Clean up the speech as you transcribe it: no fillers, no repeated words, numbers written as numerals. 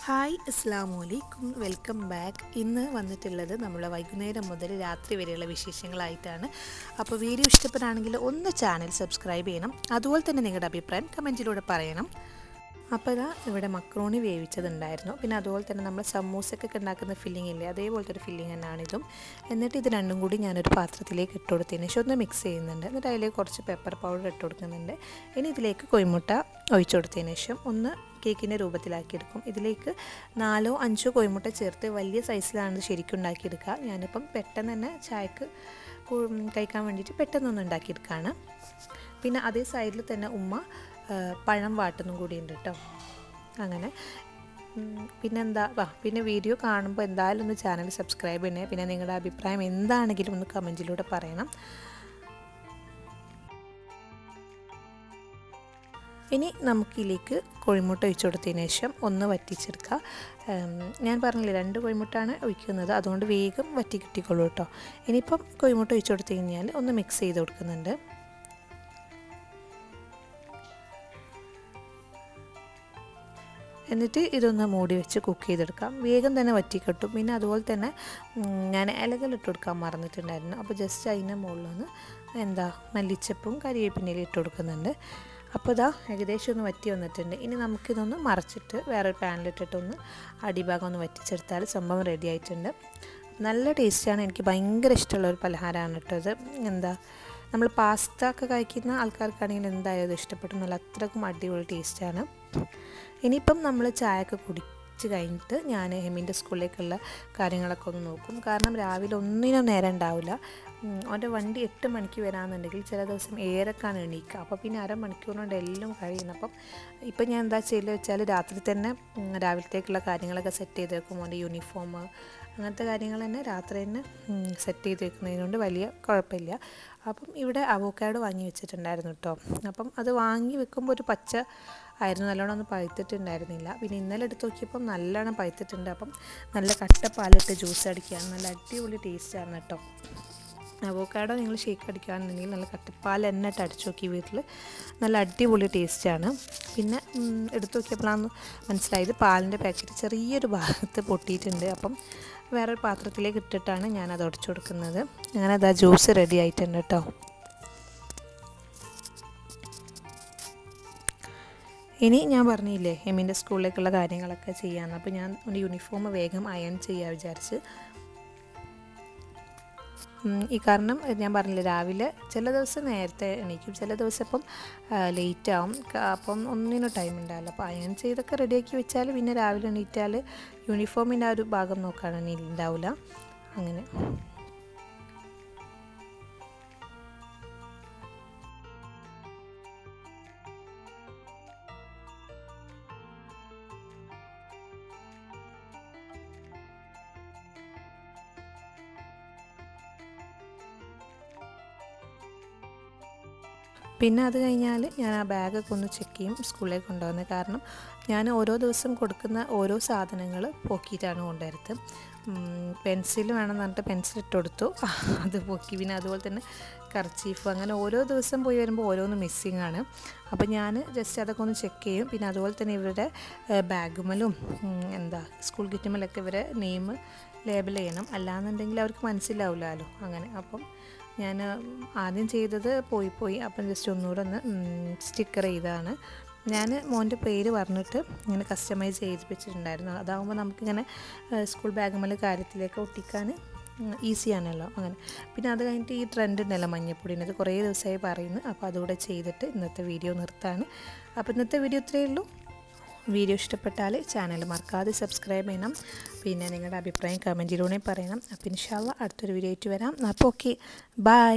Hi അസ്സലാമു അലൈക്കും, welcome back. ഇന്ന് വന്നിട്ടുള്ളത് നമ്മൾ വൈകുന്നേരം മുതൽ രാത്രി വരെയുള്ള വിശേഷങ്ങളായിട്ടാണ്. അപ്പോൾ വീഡിയോ ഇഷ്ടപ്പെടുകയാണെങ്കിൽ ഒന്ന് ചാനൽ സബ്സ്ക്രൈബ് ചെയ്യണം. അതുപോലെ തന്നെ നിങ്ങളുടെ അഭിപ്രായം കമൻറ്റിലൂടെ പറയണം. അപ്പോൾ ഇതാ ഇവിടെ മക്രോണി വേവിച്ചതുണ്ടായിരുന്നു. പിന്നെ അതുപോലെ തന്നെ നമ്മൾ സമൂസക്കൊക്കെ ഉണ്ടാക്കുന്ന ഫില്ലിംഗ് ഇല്ലേ, അതേപോലത്തെ ഒരു ഫില്ലിംഗ് തന്നെയാണിതും. എന്നിട്ട് ഇത് രണ്ടും കൂടി ഞാനൊരു പാത്രത്തിലേക്ക് ഇട്ട് കൊടുത്തതിന് ശേഷം ഒന്ന് മിക്സ് ചെയ്യുന്നുണ്ട്. എന്നിട്ട് അതിലേക്ക് കുറച്ച് പെപ്പർ പൗഡർ ഇട്ട് കൊടുക്കുന്നുണ്ട്. ഇനി ഇതിലേക്ക് കോഴിമുട്ട ഒഴിച്ചു കൊടുത്തതിന് ശേഷം ഒന്ന് കേക്കിൻ്റെ രൂപത്തിലാക്കിയെടുക്കും. ഇതിലേക്ക് 4-5 കോഴിമുട്ട ചേർത്ത് വലിയ സൈസിലാണ് ശരിക്കും ഉണ്ടാക്കിയെടുക്കുക. ഞാനിപ്പം പെട്ടെന്ന് തന്നെ ചായക്ക് കഴിക്കാൻ വേണ്ടിയിട്ട് പെട്ടെന്നൊന്ന് ഉണ്ടാക്കിയെടുക്കുകയാണ്. പിന്നെ അതേ സൈഡിൽ തന്നെ ഉമ്മ പഴം വാട്ടുന്നും കൂടി ഉണ്ട് കേട്ടോ. അങ്ങനെ പിന്നെ വീഡിയോ കാണുമ്പോൾ എന്തായാലും ഒന്ന് ചാനൽ സബ്സ്ക്രൈബ് ചെയ്യണേ. പിന്നെ നിങ്ങളുടെ അഭിപ്രായം എന്താണെങ്കിലും ഒന്ന് കമൻറ്റിലൂടെ പറയണം. ഇനി നമുക്കിതിലേക്ക് കോഴിമുട്ട ഒഴിച്ചു കൊടുത്തതിന് ശേഷം ഒന്ന് വറ്റിച്ചെടുക്കുക. ഞാൻ പറഞ്ഞില്ലേ 2 കോഴിമുട്ടാണ് ഒഴിക്കുന്നത്, അതുകൊണ്ട് വേഗം വറ്റി കിട്ടിക്കോളൂ കേട്ടോ. ഇനിയിപ്പം കോഴിമുട്ട ഒഴിച്ചു കൊടുത്തു കഴിഞ്ഞാൽ ഒന്ന് മിക്സ് ചെയ്ത് കൊടുക്കുന്നുണ്ട്. എന്നിട്ട് ഇതൊന്ന് മൂടി വെച്ച് കുക്ക് ചെയ്തെടുക്കാം. വേഗം തന്നെ വറ്റി കിട്ടും. പിന്നെ അതുപോലെ തന്നെ ഞാൻ ഇലകളിട്ട് കൊടുക്കാൻ മറന്നിട്ടുണ്ടായിരുന്നു. അപ്പോൾ ജസ്റ്റ് അതിൻ്റെ മുകളിലൊന്ന് മല്ലിച്ചപ്പും കരിവേപ്പിൻ്റെയും ഇട്ട് കൊടുക്കുന്നുണ്ട്. അപ്പോൾ ഇതാ ഏകദേശം ഒന്ന് വറ്റി വന്നിട്ടുണ്ട്. ഇനി നമുക്കിതൊന്ന് മറച്ചിട്ട് വേറൊരു പാനിലിട്ടിട്ടൊന്ന് അടിഭാഗം ഒന്ന് വറ്റിച്ചെടുത്താൽ സംഭവം റെഡി ആയിട്ടുണ്ട്. നല്ല ടേസ്റ്റാണ്. എനിക്ക് ഭയങ്കര ഇഷ്ടമുള്ള ഒരു പലഹാരമാണ് കേട്ടോ ഇത്. നമ്മൾ പാസ്ത ഒക്കെ കഴിക്കുന്ന ആൾക്കാർക്കാണെങ്കിൽ എന്തായാലും ഇഷ്ടപ്പെടും. നല്ല അത്രക്കും അടിപൊളി ടേസ്റ്റാണ്. ഇനിയിപ്പം നമ്മൾ ചായയൊക്കെ കുടിച്ച് കഴിഞ്ഞിട്ട് ഞാൻ ഹെമിൻ്റെ സ്കൂളിലേക്കുള്ള കാര്യങ്ങളൊക്കെ ഒന്ന് നോക്കും. കാരണം രാവിലെ ഒന്നിനും നേരം ഉണ്ടാവില്ല. അവൻ്റെ വണ്ടി 8 മണിക്ക് വരാമെന്നുണ്ടെങ്കിൽ ചില ദിവസം 7:00 എണീക്കുക. അപ്പോൾ പിന്നെ അരമണിക്കൂറുകൊണ്ട് എല്ലാം കഴിയുന്നു. അപ്പം ഇപ്പം ഞാൻ എന്താ ചെയ്യൽ വെച്ചാൽ രാത്രി തന്നെ രാവിലത്തേക്കുള്ള കാര്യങ്ങളൊക്കെ സെറ്റ് ചെയ്ത് വെക്കും. അവൻ്റെ യൂണിഫോം അങ്ങനത്തെ കാര്യങ്ങൾ തന്നെ രാത്രി തന്നെ സെറ്റ് ചെയ്ത് വെക്കുന്നതിനോണ്ട് വലിയ കുഴപ്പമില്ല. അപ്പം ഇവിടെ അവോക്കാഡോ വാങ്ങി വെച്ചിട്ടുണ്ടായിരുന്നു കേട്ടോ. അപ്പം അത് വാങ്ങി വെക്കുമ്പോൾ ഒരു പച്ച ആയിരുന്നു, നല്ലോണം ഒന്നും പഴുത്തിട്ടുണ്ടായിരുന്നില്ല. പിന്നെ ഇന്നലെ എടുത്ത് നോക്കിയപ്പം നല്ലോണം പഴുത്തിട്ടുണ്ട്. അപ്പം നല്ല കട്ടപ്പാലിട്ട് ജ്യൂസ് അടിക്കുകയാണ്. നല്ല അടിപൊളി ടേസ്റ്റാണ് കേട്ടോ. അവോക്കാഡോ നിങ്ങൾ ഷേക്ക് അടിക്കുകയാണെന്നുണ്ടെങ്കിൽ നല്ല കട്ടപ്പാൽ തന്നെ ഇട്ട് അടിച്ചു നോക്കി വീട്ടിൽ, നല്ല അടിപൊളി ടേസ്റ്റാണ്. പിന്നെ എടുത്തു നോക്കിയപ്പോഴാണ് മനസ്സിലായത് പാലിൻ്റെ പാക്കറ്റ് ചെറിയൊരു ഭാഗത്ത് പൊട്ടിയിട്ടുണ്ട്. അപ്പം വേറൊരു പാത്രത്തിലേക്ക് ഇട്ടിട്ടാണ് ഞാനത് ഉടച്ചു കൊടുക്കുന്നത്. അങ്ങനെ അതാ ജ്യൂസ് റെഡി ആയിട്ടുണ്ട് കേട്ടോ. ഇനി ഞാൻ പറഞ്ഞില്ലേ എമ്മിൻ്റെ സ്കൂളിലേക്കുള്ള കാര്യങ്ങളൊക്കെ ചെയ്യാമെന്ന്. അപ്പോൾ ഞാൻ ഒരു യൂണിഫോം വേഗം അയൺ ചെയ്യാൻ വിചാരിച്ച്. ഈ കാരണം ഞാൻ പറഞ്ഞില്ലേ രാവിലെ ചില ദിവസം നേരത്തെ എണീക്കും, ചില ദിവസം ഇപ്പം ലേറ്റ് ആവും. അപ്പം ഒന്നിനും ടൈം ഉണ്ടാവില്ല. അപ്പോൾ അയൺ ചെയ്തൊക്കെ റെഡിയാക്കി വെച്ചാൽ പിന്നെ രാവിലെ എണീറ്റാൽ യൂണിഫോമിൻ്റെ ആ ഒരു ഭാഗം നോക്കുകയാണെങ്കിൽ ഉണ്ടാവില്ല. അങ്ങനെ പിന്നെ അത് കഴിഞ്ഞാൽ ഞാൻ ആ ബാഗൊക്കെ ഒന്ന് ചെക്ക് ചെയ്യും സ്കൂളിലേക്ക് കൊണ്ടുപോകുന്നത്. കാരണം ഞാൻ ഓരോ ദിവസം കൊടുക്കുന്ന ഓരോ സാധനങ്ങൾ പോക്കിയിട്ടാണ് കൊണ്ടുവരുന്നത്. പെൻസിൽ വേണമെന്ന് പറഞ്ഞിട്ട് പെൻസിൽ ഇട്ട് കൊടുത്തു, അത് പോക്കി. പിന്നെ അതുപോലെ തന്നെ കർച്ചീഫ്, അങ്ങനെ ഓരോ ദിവസം പോയി വരുമ്പോൾ ഓരോന്ന് മിസ്സിങ് ആണ്. അപ്പോൾ ഞാൻ ജസ്റ്റ് അതൊക്കെ ഒന്ന് ചെക്ക് ചെയ്യും. പിന്നെ അതുപോലെ തന്നെ ഇവരുടെ ബാഗുമലും സ്കൂൾ കിറ്റുമലൊക്കെ ഇവരെ നെയിം ലേബൽ ചെയ്യണം, അല്ലാന്നുണ്ടെങ്കിൽ അവർക്ക് മനസ്സിലാവില്ലല്ലോ. അങ്ങനെ അപ്പം ഞാൻ ആദ്യം ചെയ്തത് പോയി അപ്പം ജസ്റ്റ് ഒന്നുകൂടെ ഒന്ന് സ്റ്റിക്കർ ചെയ്തതാണ്. ഞാൻ മോൻ്റെ പേര് പറഞ്ഞിട്ട് ഇങ്ങനെ കസ്റ്റമൈസ് ചെയ്യിപ്പിച്ചിട്ടുണ്ടായിരുന്നു. അതാകുമ്പോൾ നമുക്കിങ്ങനെ സ്കൂൾ ബാഗുമേൽ കാര്യത്തിലേക്ക് ഒട്ടിക്കാൻ ഈസിയാണല്ലോ. അങ്ങനെ പിന്നെ അത് കഴിഞ്ഞിട്ട് ഈ ട്രെൻഡ് ഉണ്ടല്ലോ മഞ്ഞപ്പൊടിൻ്റെ, അത് കുറേ ദിവസമായി പറയുന്നു. അപ്പോൾ അതുകൂടെ ചെയ്തിട്ട് ഇന്നത്തെ വീഡിയോ നിർത്താണ്. അപ്പോൾ ഇന്നത്തെ വീഡിയോ ഇത്രയേ ഉള്ളൂ. വീഡിയോ ഇഷ്ടപ്പെട്ടാൽ ചാനൽ മറക്കാതെ സബ്സ്ക്രൈബ് ചെയ്യണം. പിന്നെ നിങ്ങളുടെ അഭിപ്രായം കമൻറ്റിലൂടെ പറയണം. അപ്പോൾ ഇൻഷാ അല്ലാഹ് അടുത്തൊരു വീഡിയോ ആയിട്ട് വരാം. അപ്പോൾ ഓക്കെ, ബൈ.